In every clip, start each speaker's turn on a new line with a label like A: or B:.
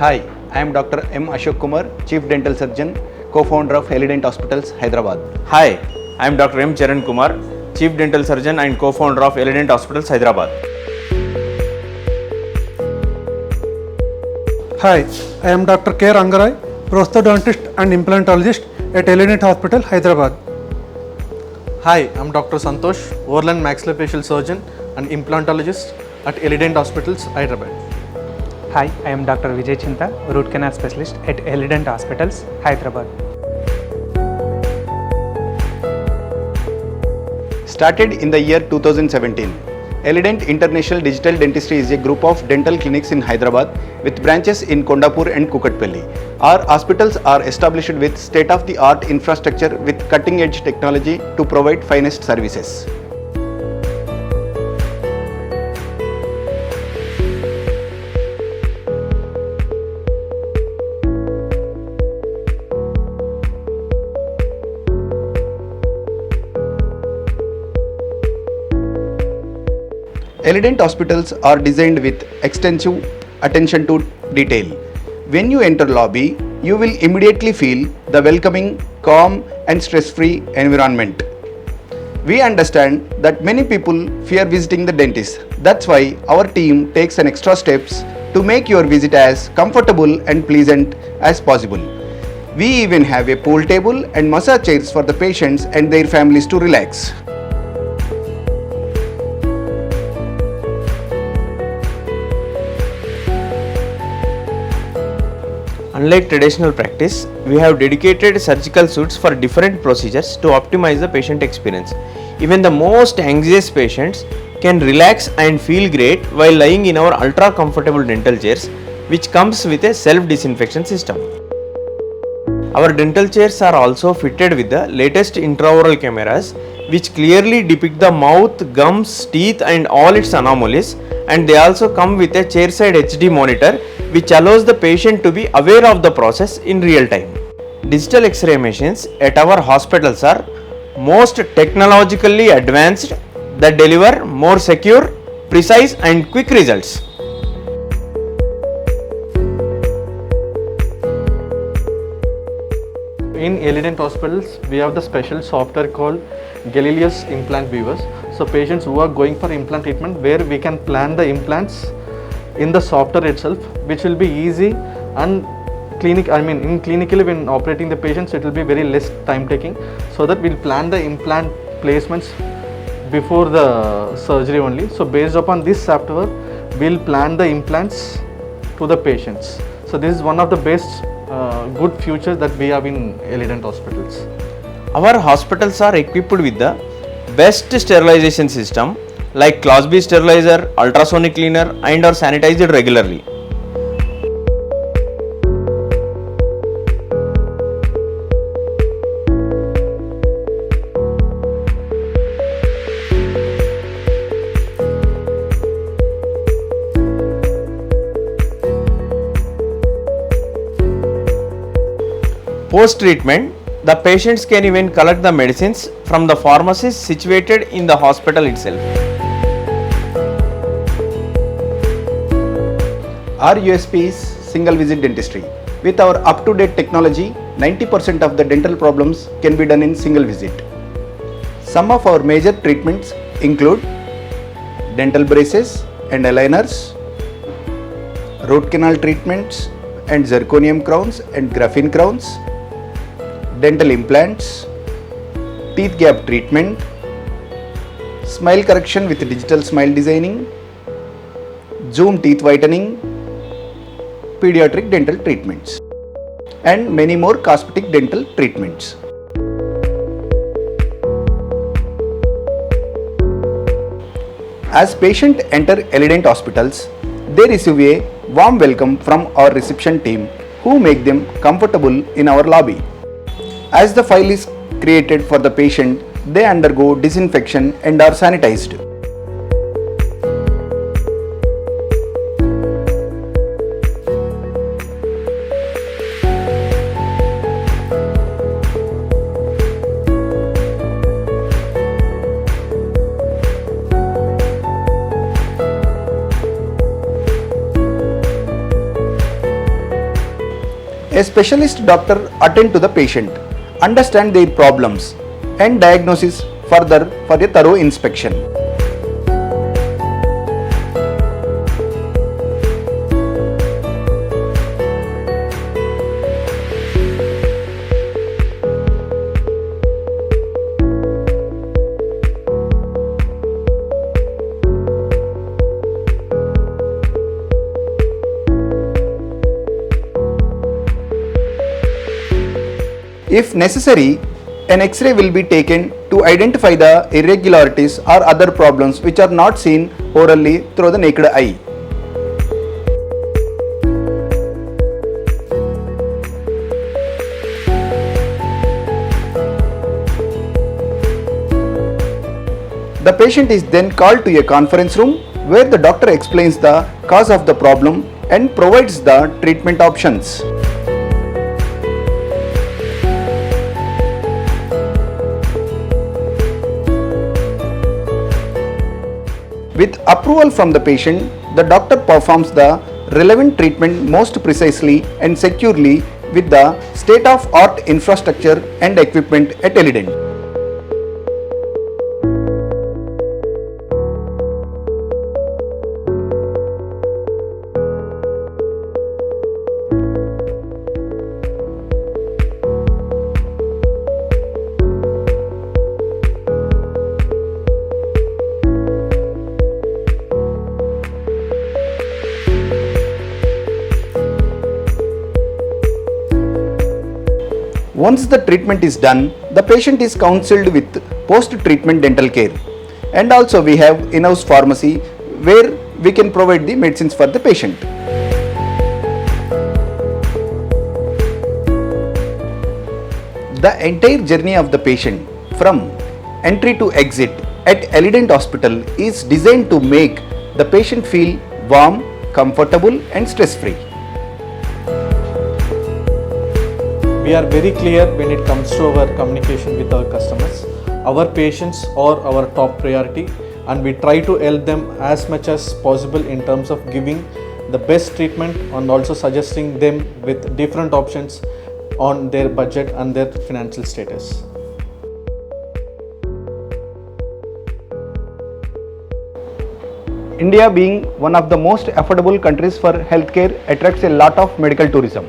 A: Hi, I am Dr. M. Ashok Kumar, Chief Dental Surgeon, co-founder of Elident Hospitals, Hyderabad.
B: Hi, I am Dr. M. Charan Kumar, Chief Dental Surgeon and co-founder of Elident Hospitals, Hyderabad.
C: Hi, I am Dr. K. Rangarai, prosthodontist and implantologist at Elident Hospital, Hyderabad.
D: Hi, I'm Dr. Santosh, oral and maxillofacial surgeon and implantologist at Elident Hospitals, Hyderabad.
E: Hi, I am Dr. Vijay Chinta, root canal specialist at Elident Hospitals, Hyderabad.
A: Started in the year 2017, Elident International Digital Dentistry is a group of dental clinics in Hyderabad with branches in Kondapur and Kukatpalli. Our hospitals are established with state-of-the-art infrastructure with cutting-edge technology to provide finest services. Elident hospitals are designed with extensive attention to detail. When you enter lobby, you will immediately feel the welcoming, calm and stress-free environment. We understand that many people fear visiting the dentist. That's why our team takes an extra steps to make your visit as comfortable and pleasant as possible. We even have a pool table and massage chairs for the patients and their families to relax.
B: Unlike traditional practice, we have dedicated surgical suites for different procedures to optimize the patient experience. Even the most anxious patients can relax and feel great while lying in our ultra comfortable dental chairs, which comes with a self-disinfection system. Our dental chairs are also fitted with the latest intraoral cameras, which clearly depict the mouth, gums, teeth and all its anomalies, and they also come with a chairside HD monitor which allows the patient to be aware of the process in real time. Digital X-ray machines at our hospitals are most technologically advanced that deliver more secure, precise and quick results.
D: In Elident Hospitals, we have the special software called Galileus Implant Viewers. So patients who are going for implant treatment, where we can plan the implants in the software itself, which will be easy and clinically when operating the patients, it will be very less time taking, so that we'll plan the implant placements before the surgery only. So based upon this software, we'll plan the implants to the patients. So this is one of the best good features that we have in Elident Hospitals.
B: Our hospitals are equipped with the best sterilization system like Class B sterilizer, ultrasonic cleaner and are sanitized regularly. Post-treatment, the patients can even collect the medicines from the pharmacies situated in the hospital itself.
A: Our USP is single visit dentistry. With our up-to-date technology, 90% of the dental problems can be done in single visit. Some of our major treatments include dental braces and aligners, root canal treatments and zirconium crowns and graphene crowns, dental implants, teeth gap treatment, smile correction with digital smile designing, zoom teeth whitening, pediatric dental treatments, and many more cosmetic dental treatments. As patients enter Elident Hospitals, they receive a warm welcome from our reception team who make them comfortable in our lobby. As the file is created for the patient, they undergo disinfection and are sanitized. A specialist doctor attend to the patient, understand their problems and diagnosis further for a thorough inspection. If necessary, an X-ray will be taken to identify the irregularities or other problems which are not seen orally through the naked eye. The patient is then called to a conference room where the doctor explains the cause of the problem and provides the treatment options. With approval from the patient, the doctor performs the relevant treatment most precisely and securely with the state-of-art infrastructure and equipment at Elident. Once the treatment is done, the patient is counseled with post-treatment dental care. And also we have in-house pharmacy where we can provide the medicines for the patient. The entire journey of the patient from entry to exit at Elident Hospital is designed to make the patient feel warm, comfortable and stress-free.
D: We are very clear when it comes to our communication with our customers. Our patients are our top priority and we try to help them as much as possible in terms of giving the best treatment and also suggesting them with different options on their budget and their financial status.
A: India being one of the most affordable countries for healthcare attracts a lot of medical tourism.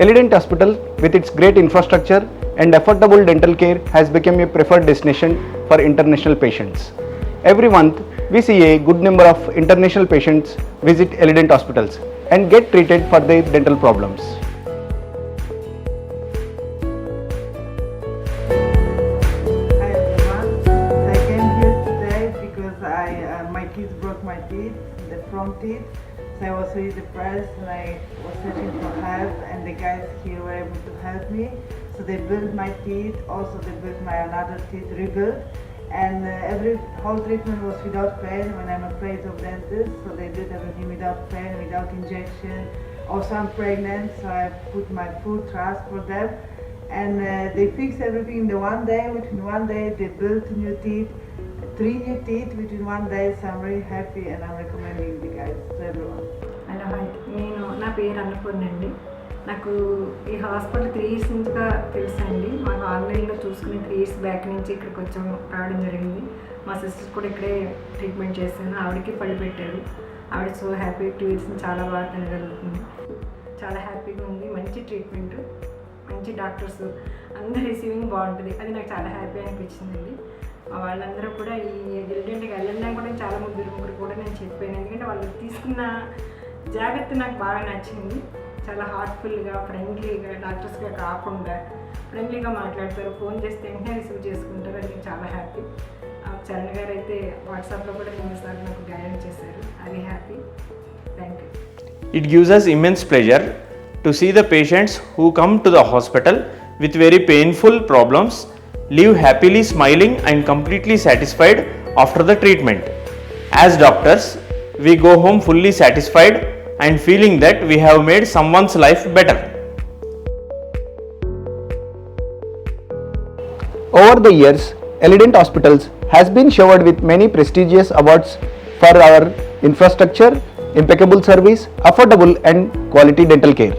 A: Elident Hospital, with its great infrastructure and affordable dental care, has become a preferred destination for international patients. Every month, we see a good number of international patients visit Elident hospitals and get treated for their dental problems.
F: Hi everyone. I came here today because my kids broke my teeth, the front teeth. So I was really depressed and I was searching for help and the guys here were able to help me. So they built my teeth, also they built my another teeth rebuilt. And every whole treatment was without pain when I'm afraid of dentists. So they did everything without pain, without injection. Also I'm pregnant, so I put my full trust for them. And they fixed everything in the one day. Within one day they built new teeth, 3 new teeth within one day. So I'm very happy and I'm recommending the guys to everyone.
G: Hello hi, నా పేరు అన్నపూర్ణ అండి. నాకు ఈ hospital 3 years నుంచిగా తెలుసండి. మాకు ఆన్లైన్లో చూసుకుని 3 years back నుంచి ఇక్కడికి రావడం జరిగింది. మా సిస్టర్స్ కూడా ఇక్కడే ట్రీట్మెంట్ చేశాను. ఆవిడకి పళ్ళు పెట్టారు. ఆవిడ సో హ్యాపీ 2 years నుంచి చాలా బాగా తినగలుగుతుంది. చాలా హ్యాపీగా ఉంది. మంచి ట్రీట్మెంట్, మంచి డాక్టర్స్, అందరు రిసీవింగ్ బాగుంటుంది. అది నాకు చాలా హ్యాపీ అనిపించిందండి. మా వాళ్ళందరూ కూడా ఈ ఎలిడెంట్కి వెళ్ళినా కూడా చాలా ముగ్గురు కూడా నేను చెప్పాను. ఎందుకంటే వాళ్ళు తీసుకున్న జాగ్రత్త నాకు బాగా నచ్చింది. చాలా హార్ట్ఫుల్గా, ఫ్రెండ్లీగా, డాక్టర్స్గా కాకుండా ఫ్రెండ్లీగా మాట్లాడతారు. ఫోన్ చేస్తే వెంటనే రిసీవ్ చేసుకుంటారు. అది నేను చాలా హ్యాపీ. చరణ్ గారు అయితే వాట్సాప్లో కూడా 3 సార్లు నాకు గైడ్ చేశారు. అది happy. Thank you.
B: It gives us immense pleasure to see the patients who come to the hospital with very painful problems leave happily smiling and completely satisfied after the treatment. As doctors, we go home fully satisfied and feeling that we have made someone's life better.
A: Over the years, Elident Hospitals has been showered with many prestigious awards for our infrastructure, impeccable service, affordable and quality dental care.